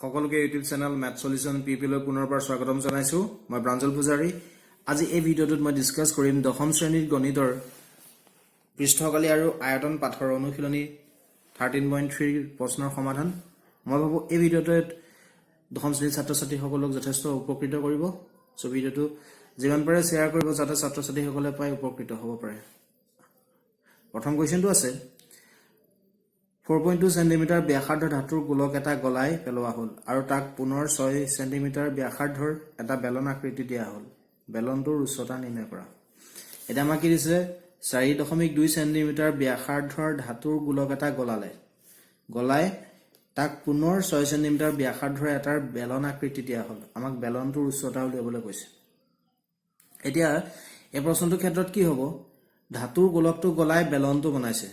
সকলোকে YouTube channel math solution পিপিলৈ পুনৰবাৰ স্বাগতম জনাইছো মই প্ৰাঞ্জল পূজাৰী আজি এই ভিডিঅ'টোত মই ডিসকাস কৰিম দশম শ্ৰেণীৰ গণিতৰ পৃষ্ঠকালি আৰু আয়তন পাঠৰ অনুশীলনী 13.3 প্ৰশ্নৰ সমাধান মই ভাবো এই ভিডিঅ'টোত দশম শ্ৰেণীৰ ছাত্ৰ-ছাত্ৰীসকলক যথেষ্ট উপকৃত কৰিব সো ভিডিঅ'টো যিমান পাৰে শেয়াৰ কৰিব যাতে ছাত্ৰ-ছাত্ৰীসকলে পাই উপকৃত হ'ব পাৰে প্ৰথম কোৱেশ্চনটো আছে 4.2 সেন্টিমিটাৰ ব্যাসাৰ্ধৰ ধাতুৰ গোলক এটা গলাই পেলোৱা হল আৰু তাক পুনৰ 6 সেন্টিমিটাৰ ব্যাসাৰ্ধৰ এটা বেলন আকৃতি দিয়া হল বেলনটোৰ উচ্চতা নিৰ্ণয় কৰা এটা আমাক কি দিছে 4.2 সেন্টিমিটাৰ ব্যাসাৰ্ধৰ ধাতুৰ গোলক এটা গলাই তাক পুনৰ 6 সেন্টিমিটাৰ ব্যাসাৰ্ধৰ এটা বেলন আকৃতি দিয়া হল আমাক বেলনটোৰ উচ্চতা উলিয়াবলৈ কৈছে এতিয়া এই প্ৰশ্নটোৰ ক্ষেত্ৰত কি হ'ব ধাতুৰ গোলকটো গলাই বেলনটো বনাইছে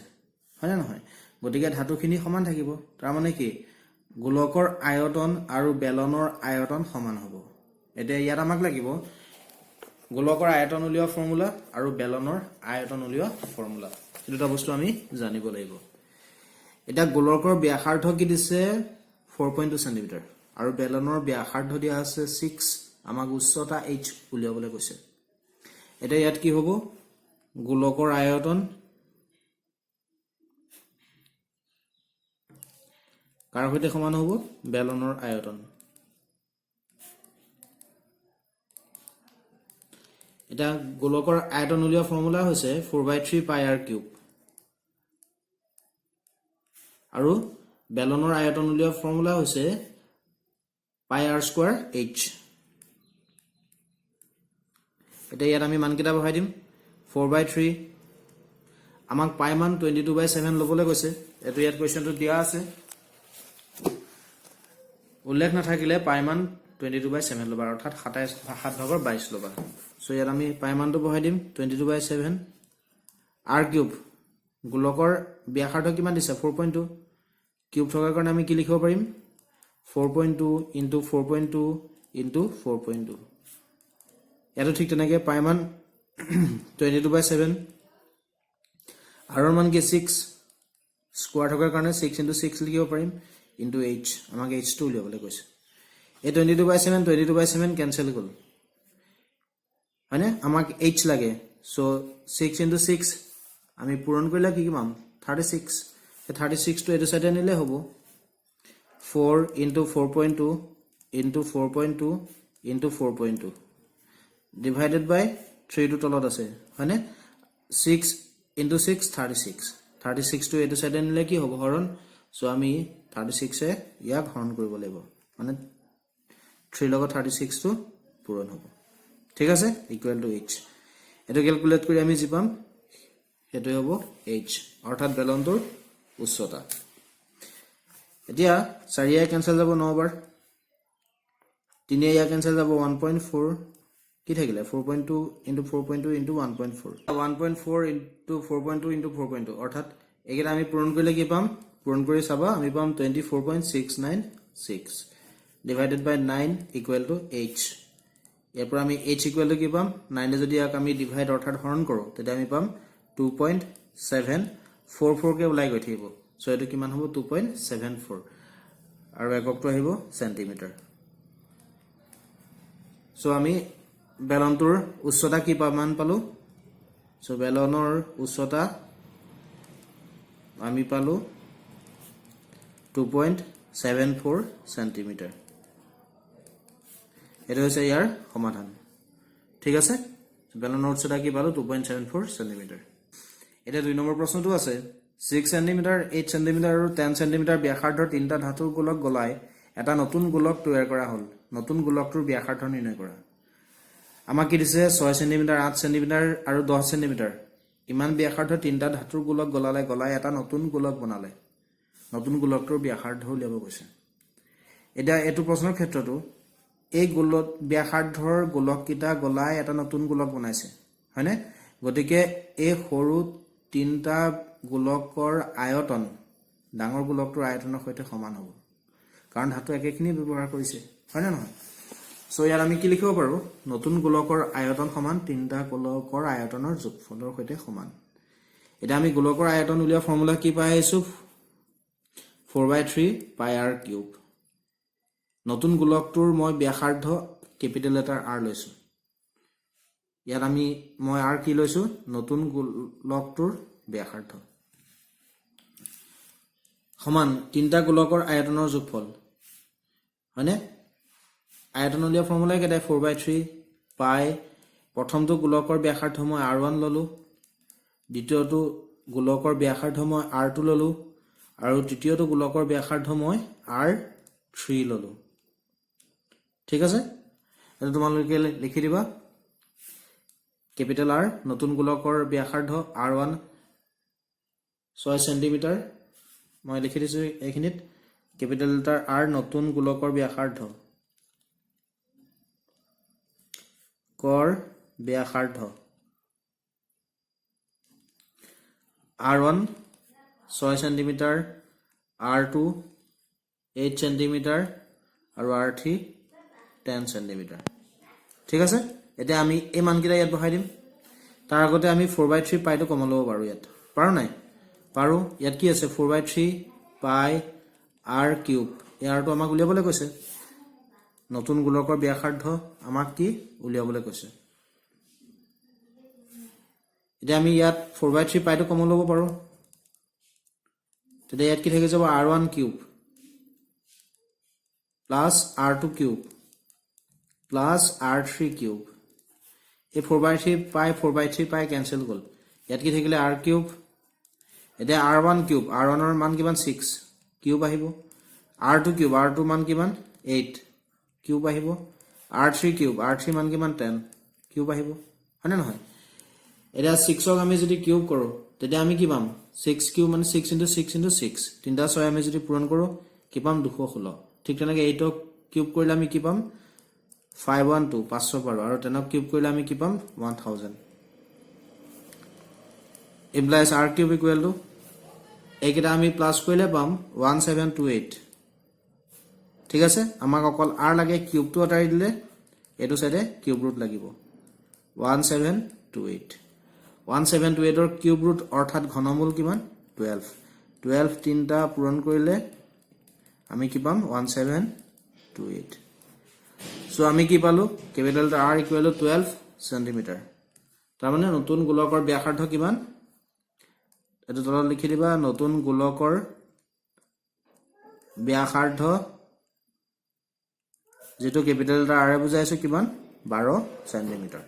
হয় না নহয় গতিকে ধাতুখিনি সমান থাকিব তাৰ মানে কি গোলকৰ আয়তন আৰু বেলনৰ আয়তন সমান হ'ব এতিয়া ইয়াত আমাক লাগিব গোলকৰ আয়তন উলিওৱা ফৰ্মুলা আৰু বেলনৰ আয়তন উলিওৱা ফৰ্মুলা দুটা বস্তু আমি জানিব লাগিব এটা গোলকৰ ব্যাসাৰ্ধ কি দিছে 4.2 সেন্টিমিটাৰ আৰু বেলনৰ ব্যাসাৰ্ধ দিয়া আছে 6 আমাক উচ্চতা h উলিয়াবলৈ কৈছে এটা ইয়াত কি হ'ব গোলকৰ আয়তন কাৰ সৈতে সমান হ'ব বেলনৰ আয়তন এটা গোলকৰ আয়তন উলিওৱা ফৰ্মুলা হৈছে 4/3 পাই r কিউব আৰু বেলনৰ আয়তন উলিওৱা ফৰ্মুলা হৈছে পাই r স্কয়াৰ h এটা ইয়াত আমি মান কিটা বহাই দিম 4/3 আমাক পাই মান 22/7 লবলৈ কৈছে এটো ইয়াত কোৱেশ্চনটো দিয়া আছে উল্লেখ নাথাকিলে পাই মান 22/7 লবা অৰ্থাৎ 7/22 লবা সো ইয়াত আমি পাই মানটো বহাই দিম 22/7 r কিউব গোলকৰ ব্যাসাৰ্ধ কিমান দিছে 4.2 কিউব থকাৰ কাৰণে আমি কি লিখিব পাৰিম 4.2 * 4.2 * 4.2 ইয়াতো ঠিক তেনেকৈ পাই মান 22/7 r ৰ মান কি 6 স্কয়াৰ থকাৰ কাৰণে 6 * 6 লিখিব পাৰিম into h আমাক h টো উলিয়াবলৈ কৈছে এই 22/7 কেনসেল গল হয়নে আমাক h লাগে সো 6 * 6 আমি পূৰণ কৰিলে কি পাম 36 এই 36 টো এটো সাইডে নিলে হ'ব 4 * 4.2 * 4.2 * 4.2 divided by 3 টো তলত আছে হয়নে 6 * 6 36 টো এটো সাইডে নিলে কি হ'ব হৰণ সো আমি 36 এ ইয়াক হৰণ কৰিব লাগিব মানে 3 লগত 36 টো পূৰণ হ'ব ঠিক আছে ইকুৱেল টু h এটো ক্যালকুলেট কৰি আমি যি পাম হেতু হ'ব h অৰ্থাৎ বেলনটোৰ উচ্চতা এতিয়া 4 এ কেনসেল যাব 9 বাৰ 3 এ কেনসেল যাব 1.4 কি থাকিলে 4.2 * 4.2 * 1.4 1.4 * 4.2 * 4.2 অৰ্থাৎ একেটা আমি পূৰণ কৰিলে কি পাম পূৰণ কৰি চাবা আমি পাম 24.696 divided by 9 equal to h ইয়াৰ পৰা আমি h equal to কি পাম 9 যদি ইয়াক আমি ডিভাইড অৰ্থাৎ হৰণ কৰো তেতিয়া আমি পাম 2.744 কে ওলাই গৈ থাকিব সো এটো কিমান হ'ব 2.74 আৰু এককটো আহিব সেন্টিমিটাৰ সো আমি বেলনটোৰ উচ্চতা কি মান পালো সো বেলনৰ উচ্চতা আমি পালো 2.74 সেন্টিমিটাৰ এটো হৈছে ইয়াৰ সমাধান ঠিক আছে বেলনৰ উচ্চতা কি পালো 2.74 সেন্টিমিটাৰ এটা 2 নম্বৰ প্ৰশ্নটো আছে 6 সেন্টিমিটাৰ 8 সেন্টিমিটাৰ আৰু 10 সেন্টিমিটাৰ ব্যাসাৰ্ধৰ তিনটা ধাতুৰ গোলক গলাই এটা নতুন গোলক তৈয়াৰ কৰা হল নতুন গোলকটোৰ ব্যাসাৰ্ধ নিৰ্ণয় কৰা আমাক কি দিছে 6 সেন্টিমিটাৰ 8 সেন্টিমিটাৰ আৰু 10 সেন্টিমিটাৰ ইমান ব্যাসাৰ্ধৰ তিনটা ধাতুৰ গোলক গলাই এটা নতুন গোলক বনালে নতুন গোলকটোৰ ব্যাসাৰ্ধ উলিয়াব কৈছে এটা এটো প্ৰশ্নৰ ক্ষেত্ৰটো এই গোলক ব্যাসাৰ্ধৰ গোলক কিটা গলাই এটা নতুন গোলক বনাইছে হয়নে গতিকে এই সৰু তিনটা গোলকৰ আয়তন ডাঙৰ গোলকটোৰ আয়তনৰ সৈতে সমান হ'ব কাৰণ ধাতু একেখিনি ব্যৱহাৰ কৰিছে হয় না নহয় সো ইয়াৰ আমি কি লিখিব পাৰো নতুন গোলকৰ আয়তন সমান তিনটা গোলকৰ আয়তনৰ যোগফলৰ সৈতে সমান এটা আমি গোলকৰ আয়তন উলিওৱা ফৰ্মুলা কি পাই আছো 4/3 পাই r কিউব নতুন গোলকটোৰ মই ব্যাসাৰ্ধ কেপিটেল লেটাৰ R লৈছোঁ ইয়াত মই R কি লৈছোঁ নতুন গোলকটোৰ ব্যাসাৰ্ধ সমান তিনিটা গোলকৰ আয়তনৰ যোগফল হয়নে আয়তন উলিওৱা ফৰ্মুলা কেইটা 4/3 পাই প্ৰথমটো গোলকৰ ব্যাসাৰ্ধ মই R1 ললো দ্বিতীয়টো গোলকৰ ব্যাসাৰ্ধ মই R2 ললো আৰু তৃতীয়টো গোলকৰ ব্যাসাৰ্ধ মই R3 ললো ঠিক আছে এটা তোমালোকে লিখি দিবা কেপিটেল R নতুন গোলকৰ ব্যাসাৰ্ধ R1 6 সেন্টিমিটাৰ মই লিখি দিছো এইখিনিত কেপিটেল লেটাৰ R নতুন গোলকৰ ব্যাসাৰ্ধ R1 6 সেন্টিমিটাৰ R2 8 সেন্টিমিটাৰ আৰু R3 10 সেন্টিমিটাৰ ঠিক আছে এতিয়া আমি এই মানকেইটা ইয়াত বহাই দিম তাৰ আগতে আমি 4/3 পাইটো কমন ল'ব পাৰো ইয়াত পাৰো নাই পাৰো ইয়াত কি আছে 4/3 পাই R কিউব ইয়াৰটো আমাক উলিয়াবলৈ কৈছে নতুন গোলকৰ ব্যাসাৰ্ধ আমাক কি উলিয়াবলৈ কৈছে এতিয়া আমি ইয়াত 4/3 পাইটো কমন ল'ব পাৰো তেতিয়া ইয়াত কি থাকি যাব R1 cube plus R2 cube plus R3 cube এই 4/3 পাই কেনসেল গল ইয়াত কি থাকিলে R কিউব এতিয়া R1 কিউব R1 ৰ মান কিমান 6 কিউব আহিব R2 কিউব R2 মান কিমান 8 কিউব আহিব R3 কিউব R3 মান কিমান 10 কিউব আহিব হয়নে নহয় এটা 6 ক আমি যদি কিউব কৰো তেতিয়া আমি কি পাম 6 কিউব মানে 6 * 6 * 6 তিনটা 6 আমি যদি পূৰণ কৰো কি পাম 216 ঠিক তেনেকৈ 8 ক কিউব কৰিলে আমি কি পাম 512 500 পাৰো আৰু 10 ক কিউব কৰিলে আমি কি পাম 1000 implies R cube equal to এইকেইটা আমি প্লাস কৰিলে পাম 1728 ঠিক আছে আমাক অকল R লাগে কিউবটো আঁতৰাই দিলে এটো সাইডে কিউব ৰুট লাগিব 1728 ৰ কিউব ৰুট অৰ্থাৎ ঘনমূল কিমান 12 তিনটা পূৰণ কৰিলে আমি কি পাম 1728 সো আমি কি পালো capital R equal to 12 centimetre তাৰ মানে নতুন গোলকৰ ব্যাসাৰ্ধ কিমান এটো তলত লিখি দিবা নতুন গোলকৰ ব্যাসাৰ্ধ যেটো ক্যাপিটাল R এ বুজাইছো কিমান 12 সেন্টিমিটাৰ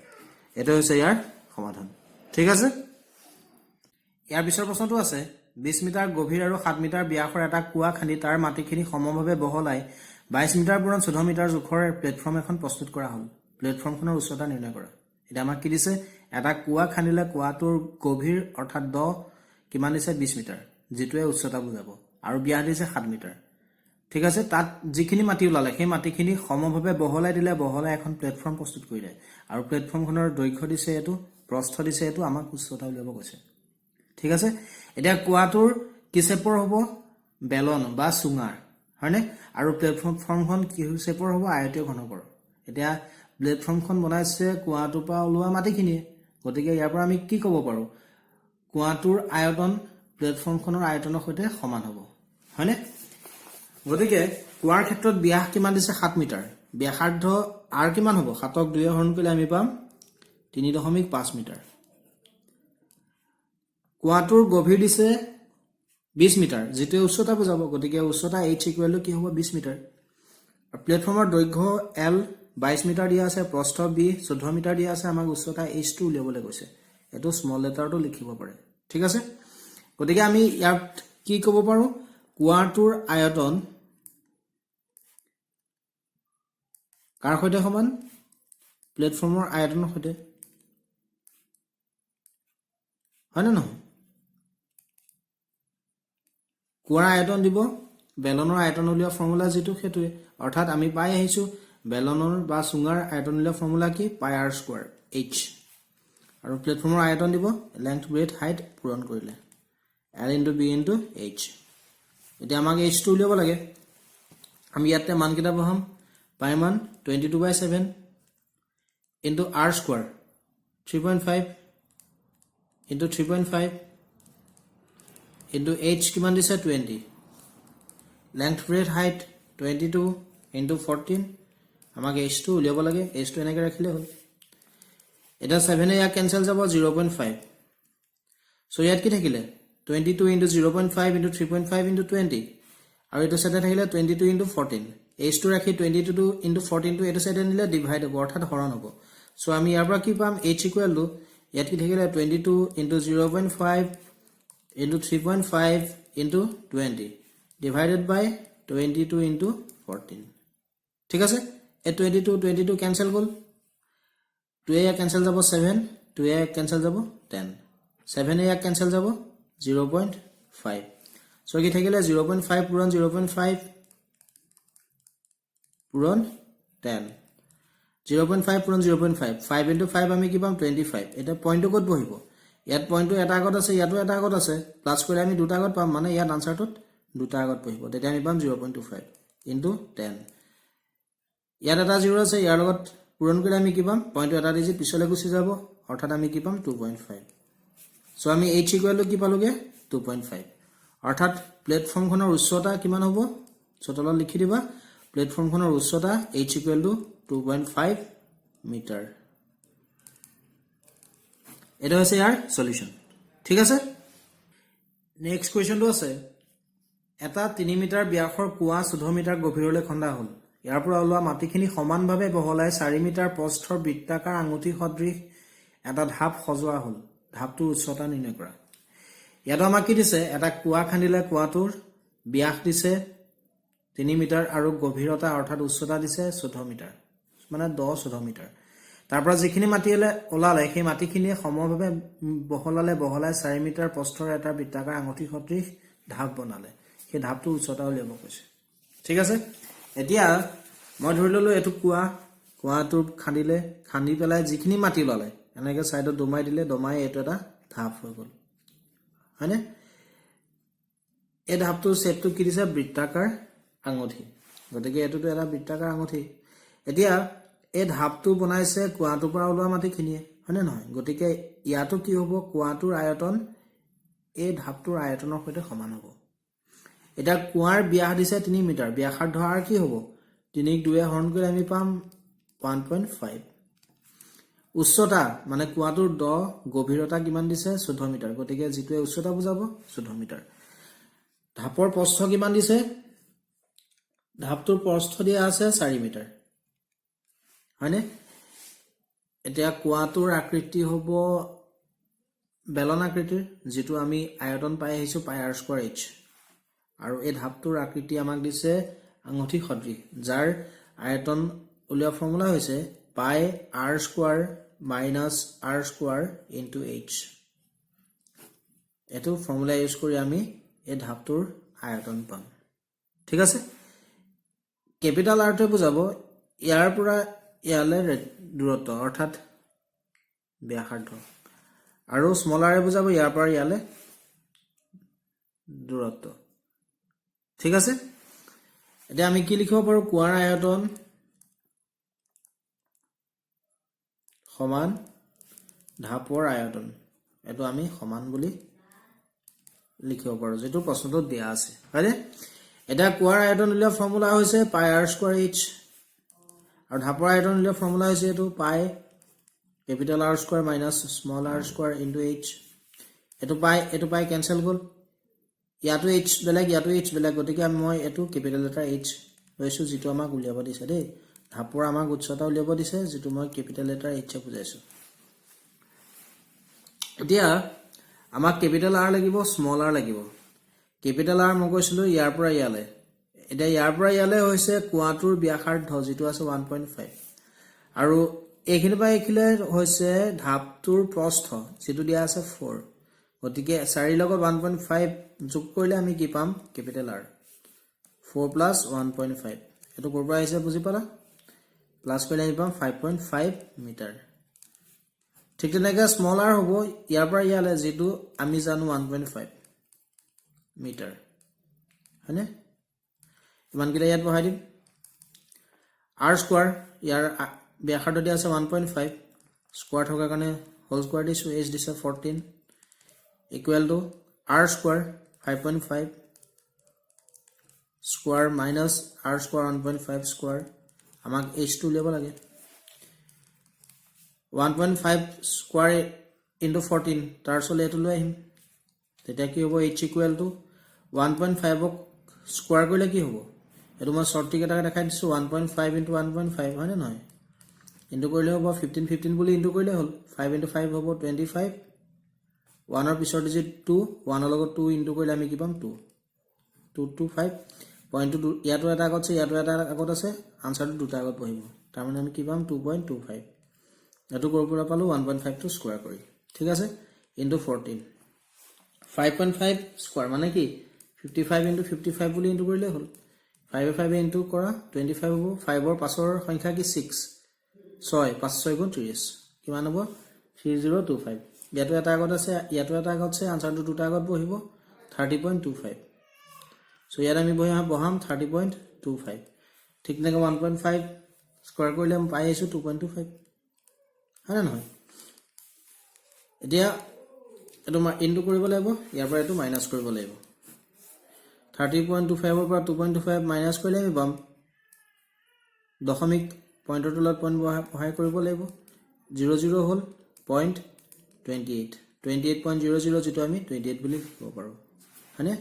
এটো হৈছে ইয়াৰ সমাধান ঠিক আছে ইয়াৰ পিছৰ প্ৰশ্নটো আছে 20 মিটাৰ গভীৰ আৰু 7 মিটাৰ ব্যাসৰ এটা কুয়া খান্দি তাৰ মাটিখিনি সমভাৱে বহলাই 22 মিটাৰ পুৰণ 14 মিটাৰ জোখৰ প্লেটফৰ্ম এখন প্ৰস্তুত কৰা হ'ল প্লেটফৰ্মখনৰ উচ্চতা নিৰ্ণয় কৰা এটা আমাক কি দিছে এটা কুয়া খান্দিলে কুয়াটোৰ গভীৰ অৰ্থাৎ দ কিমান দিছে 20 মিটাৰ যেটোৱে উচ্চতা বুজাব আৰু ব্যাস দিছে 7 মিটাৰ ঠিক আছে তাত যিখিনি মাটি ওলালে সেই মাটিখিনি সমভাৱে বহলাই দিলে বহলাই এখন প্লেটফৰ্ম প্ৰস্তুত কৰিলে আৰু প্লেটফৰ্মখনৰ দৈৰ্ঘ্য দিছে এটো প্ৰস্থ দিছে এটো আমাক উচ্চতা উলিয়াব কৈছে ঠিক আছে এতিয়া কুয়াটোৰ কি শেপৰ হ'ব বেলন বা সুঙাৰ হয়নে আৰু প্লেটফৰ্মখন কি শেপৰ হ'ব আয়তীয় ঘনকৰ এতিয়া প্লেটফৰ্মখন বনাইছে কুয়াটোৰ পৰা ওলোৱা মাটিখিনি গতিকে ইয়াৰ পৰা আমি কি ক'ব পাৰো কুয়াটোৰ আয়তন প্লেটফৰ্মখনৰ আয়তনৰ সৈতে সমান হ'ব হয়নে গতিকে কুয়াৰ ক্ষেত্ৰত ব্যাস কিমান দিছে 7 মিটাৰ ব্যাসাৰ্ধ R কিমান হ'ব 7ক 2 হৰণ কৰিলে আমি পাম 3.5 মিটাৰ কুয়াটোৰ গভীৰ দিছে 20 মিটাৰ যেটো উচ্চতা বুজাব গতিকে উচ্চতা h ইকুৱেল কি হ'ব 20 মিটাৰ প্লেটফৰ্মৰ দৈৰ্ঘ্য L 22 মিটাৰ দিয়া আছে প্ৰস্থ B 14 মিটাৰ দিয়া আছে আমাক উচ্চতা h টো উলিয়াবলৈ কৈছে এটো স্মল লেটাৰটো লিখিব পাৰে ঠিক আছে গতিকে আমি ইয়াত কি ক'ব পাৰো কুয়াটোৰ আয়তন কাৰ সৈতে সমান প্লেটফৰ্মৰ আয়তনৰ সৈতে হয় না নহয় কুয়াৰ আয়তন দিব বেলনৰ আয়তন উলিওৱা ফৰ্মুলা যেটো হেতুৱে অৰ্থাৎ আমি পাই আহিছো বেলনৰ বা সুঙাৰ আয়তন উলিওৱা ফৰ্মুলা কি পাই r স্কয়াৰ h আৰু প্লেটফৰ্মৰ আয়তন দিব লেংথ ব্ৰেথ হাইট পূৰণ কৰিলে l * b * h এতিয়া আমাক h টো উলিয়াব লাগে আমি ইয়াতে মান কিটা বহাম পাই মান 22/7 * r স্কয়াৰ 3.5 * 3.5 * h কিমান দিছে 20 length breadth height 22 ইনটু 14 আমাক h2 উলিয়াব লাগে h2 এনেকৈ ৰাখিলে হ'ল এটা 7 এ ইয়াক কেনসেল যাব 0.5 সো ইয়াত কি থাকিলে 22 ইনটু 0.5 ইনটু 3.5 ইনটু 20 আৰু এটা সাইডে থাকিলে 22 ইনটু 14 h2 ৰাখি 22 ইনটু 14 টু এটা সাইডে নিলে ডিভাইড হ'ব অৰ্থাৎ হৰণ হ'ব সো আমি ইয়াৰ পৰা কি পাম h ইকুৱেল টু ইয়াত কি থাকিলে 22 into 0.5 into 3.5 into 20 divided by 22 into 14 ঠিক আছে এ 22 cancel গল 2 এ cancel যাব 7 2 এ cancel যাব 10 7 এ cancel যাব 0.5 সো কি থাকিলে 0.5 পূৰণ 0.5 পূৰণ 10 0.5 পূৰণ 0.5 5 into 5 আমি কি পাম 25 এটা পইণ্টটো কত বহিব ইয়াত পইণ্টটো এটা আগত আছে ইয়াতো এটা আগত আছে প্লাস কৰিলে আমি দুটা আগত পাম মানে ইয়াত আনসাৰটোত দুটা আগত বহিব তেতিয়া আমি পাম 0.25 into 10 ইয়াত এটা 0 আছে ইয়াৰ লগত পূৰণ কৰিলে আমি কি পাম পইণ্টটো এটা দিজি পিছলৈ গুচি যাব অৰ্থাৎ আমি কি পাম 2.5 সো আমি h ইকুৱেল টু কি পালোগে 2.5 অৰ্থাৎ প্লেটফৰ্মখনৰ উচ্চতা কিমান হ'ব চতলত লিখি দিবা প্লেটফৰ্মখনৰ উচ্চতা h ইকুৱেল টু 2.5 মিটাৰ এটা হৈছে ইয়াৰ সলিউশন ঠিক আছে নেক্সট কোৱেশ্চনটো আছে এটা 3 মিটাৰ ব্যাসৰ কুয়া 14 মিটাৰ গভীৰলৈ খন্দা হ'ল ইয়াৰ পৰা ওলোৱা মাটিখিনি সমানভাৱে বহলাই 4 মিটাৰ প্ৰস্থৰ বৃত্তাকাৰ আঙুঠি সদৃশ এটা ধাপ সজোৱা হ'ল ধাপটোৰ উচ্চতা নিৰ্ণয় কৰা ইয়াত আমাক কি দিছে এটা কুয়া খান্দিলে কুয়াটোৰ ব্যাস দিছে 3 মিটাৰ আৰু গভীৰতা অৰ্থাৎ উচ্চতা দিছে 14 মিটাৰ মানে 14 মিটাৰ তাৰ পৰা যিখিনি মাটি ওলালে সেই মাটিখিনি সমভাৱে বহলাই 4 মিটাৰ প্ৰস্থৰ এটা বৃত্তাকাৰ আঙুঠি সদৃশ ধাপ বনালে সেই ধাপটো উচ্চতা উলিয়াব কৈছে ঠিক আছে এতিয়া মই ধৰি ললো এটো কুয়াটো খান্দি পেলাই যিখিনি মাটি ওলালে এনেকৈ সাইডত দমাই দিলে দমাই এটো এটা ধাপ হৈ গল হয়নে এই ধাপটোৰ শেপটো কি দিছে বৃত্তাকাৰ আঙুঠি গতিকে এটোটো এটা বৃত্তাকাৰ আঙুঠি এতিয়া এই ধাপটো বনাইছে কুয়াটোৰ পৰা ওলোৱা মাটিখিনিয়ে হয়নে নহয় গতিকে ইয়াটো কি হ'ব কুয়াটোৰ আয়তন এই ধাপটোৰ আয়তনৰ সৈতে সমান হ'ব এটা কুয়াৰ ব্যাস দিছে 3 মিটাৰ ব্যাসাৰ্ধ আৰ কি হ'ব 3 ক 2 এ হৰণ কৰি আমি পাম 1.5 উচ্চতা মানে কুয়াটোৰ দ গভীৰতা কিমান দিছে 14 মিটাৰ গতিকে যিটোৱে উচ্চতা বুজাব 14 মিটাৰ ধাপৰ প্ৰস্থ কিমান দিছে ধাপটোৰ প্ৰস্থ দিয়া আছে 4 মিটাৰ হয়নে এতিয়া কুয়াটোৰ আকৃতি হ'ব বেলন আকৃতিৰ যেটো আমি আয়তন পাই আহিছো পাই r স্কয়াৰ h আৰু এই ধাপটোৰ আকৃতি আমাক দিছে আঙুঠি সদৃশ যাৰ আয়তন উলিওৱা ফৰ্মুলা হৈছে পাই r square minus r square into h এটো ফৰ্মুলা ইউজ কৰি আমি এই ধাপটোৰ আয়তন পাম ঠিক আছে ক্যাপিটাল r টো বুজাব ইয়াৰ পৰা ইয়ালে দূৰত্ব অৰ্থাৎ ব্যাসাৰ্ধ আৰু স্মল r বুজাব ইয়াৰ পৰা ইয়ালে দূৰত্ব ঠিক আছে এতিয়া আমি কি লিখিব পাৰো কুয়াৰ আয়তন সমান ধাপৰ আয়তন এটো আমি সমান বুলি লিখিব পাৰো যেটো প্ৰশ্নটোত দিয়া আছে হয়নে এটা কুয়াৰ আয়তন উলিওৱা ফৰ্মুলা হৈছে পাই r স্কয়াৰ h আৰু ধাপৰ আয়তন উলিওৱা ফৰ্মুলা হৈছে এটো পাই capital R square minus small r square into h এটো পাই কেনসেল গল ইয়াটো h বেলেগ ইয়াটো h বেলেগ গতিকে মই এটো ক্যাপিটাল লেটাৰ h লৈছো যেটো আমাক উলিয়াব দিছে দেই ধাপৰ আমাক উচ্চতা উলিয়াব দিছে যেটো মই ক্যাপিটাল লেটাৰ h বুজাইছো এতিয়া আমাক ক্যাপিটাল R লাগিব স্মল r লাগিব ক্যাপিটাল R মই কৈছিলো ইয়াৰ পৰা ইয়ালে এটা ইয়াৰ পৰা ইয়ালে হৈছে কুয়াটোৰ ব্যাসাৰ্ধ যেটো আছে 1.5 আৰু এইখিনি পাই এখিলে হৈছে ধাপটোৰ প্ৰস্থ যেটো দিয়া আছে 4 গতিকে 4 লগত 1.5 যোগ কৰিলে আমি কি পাম ক্যাপিটাল R 4 plus 1.5 এটো কৰ পৰা আহিছে বুজি পালা প্লাস কৰিলে আমি পাম 5.5 মিটাৰ ঠিক তেনেকৈ স্মল r হ'ব ইয়াৰ পৰা ইয়ালে যেটো আমি জানো 1.5 মিটাৰ হয়নে ইমান কিটা ইয়াত বহাই দিম r স্কয়াৰ ইয়াৰ ব্যাসাৰ্ধ দিয়া আছে 1.5 স্কয়াৰ থকা কাৰণে হোল স্কয়াৰ দিছো h দিছে 14 equal to r square 5.5 square minus r square 1.5 square আমাক h টো উলিয়াব লাগে 1.5 স্কোয়াৰ ইনটু 14 তাৰ চলে এটো লৈ আহিম তেতিয়া কি হ'ব h ইকুৱেল টু 1.5 ক স্কোয়াৰ কৰিলে কি হ'ব এটো মই শৰ্ট টিক এটা দেখাই দিছো 1.5 ইনটু 1.5 হয় নে নহয় ইনটু কৰিলে হ'ব 15 15 বুলি ইনটু কৰিলে হ'ল 5 ইনটু 5 হ'ব 25 1 ৰ পিছৰ ডিজিট 2 1 ৰ লগত 2 ইনটু কৰিলে আমি কি পাম 2 225 পইণ্ট টু ইয়াতো এটা আগত আছে ইয়াতো এটা আগত আছে আনসাৰটো দুটা আগত বহিব তাৰ মানে আমি কি পাম 2.25 এটো কৰ পৰা পালো 1.5 টো স্কয়াৰ কৰি ঠিক আছে ইনটু 14 5.5 স্কয়াৰ মানে কি 55 ইনটু 55 বুলি ইনটু কৰিলে হ'ল 5 5 ইনটু কৰা 25 হ'ব 5 ৰ পাছৰ সংখ্যা কি 6 6 5 6 গুণ 30 কিমান হ'ব 3025 ইয়াতো এটা আগত আছে ইয়াতো এটা আগত আছে আনসাৰটো দুটা আগত বহিব 30.25 সো ইয়াত আমি বহাম 30.25 ঠিক নাকে 1.5 স্কয়াৰ কৰিলে আমি পাই আছো 2.25 হয় না নহয় এতিয়া এটো ইনটু কৰিব লাগিব ইয়াৰ পৰা এটো মাইনাস কৰিব লাগিব 30.25 ৰ পৰা 2.25 মাইনাস কৰিলে আমি পাম দশমিক পইণ্টৰ তলত পইণ্ট বহাই কৰিব লাগিব 00 হ'ল 0.28 28.00 যেটো আমি 28 বুলি লিখিব পাৰো হয়নে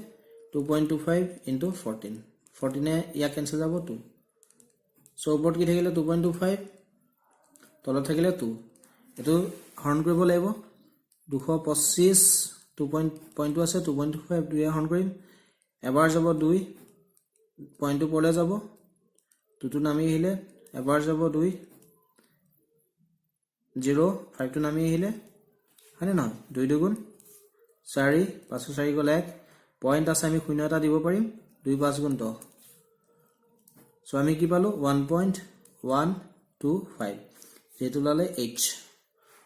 2.25 into 14 14 এ ইয়া কেনসেল যাব 2 সো ওপৰত কি থাকিলে 2.25 তলত থাকিলে 2 এটো হৰণ কৰিব লাগিব 225 2.2 আছে 2.25 দুই হৰণ কৰিম এবাৰ যাব 2 পইণ্টটো পলে যাব 2 টো নামি আহিলে এবাৰ যাব 2 0 5 টো নামি আহিলে হয়নে নহয় 2 দুগুণ 4 5 4 গলে 1 পয়েন্ট আছে আমি শূন্য এটা দিব পাৰিম 2 5 গুণ 10 সো আমি কি পালো 1.125 যেটো লালে h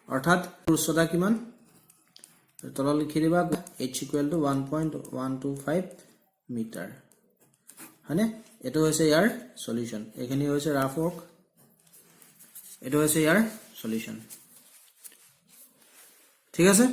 অৰ্থাৎ উচ্চতা কিমান তল লিখি দিবা h ইকুৱেল টু 1.125 মিটাৰ হয়নে এটো হৈছে ইয়াৰ সলিউশন এখানে হৈছে ৰাফ ওয়াৰ্ক এটো হৈছে ইয়াৰ সলিউশন ঠিক আছে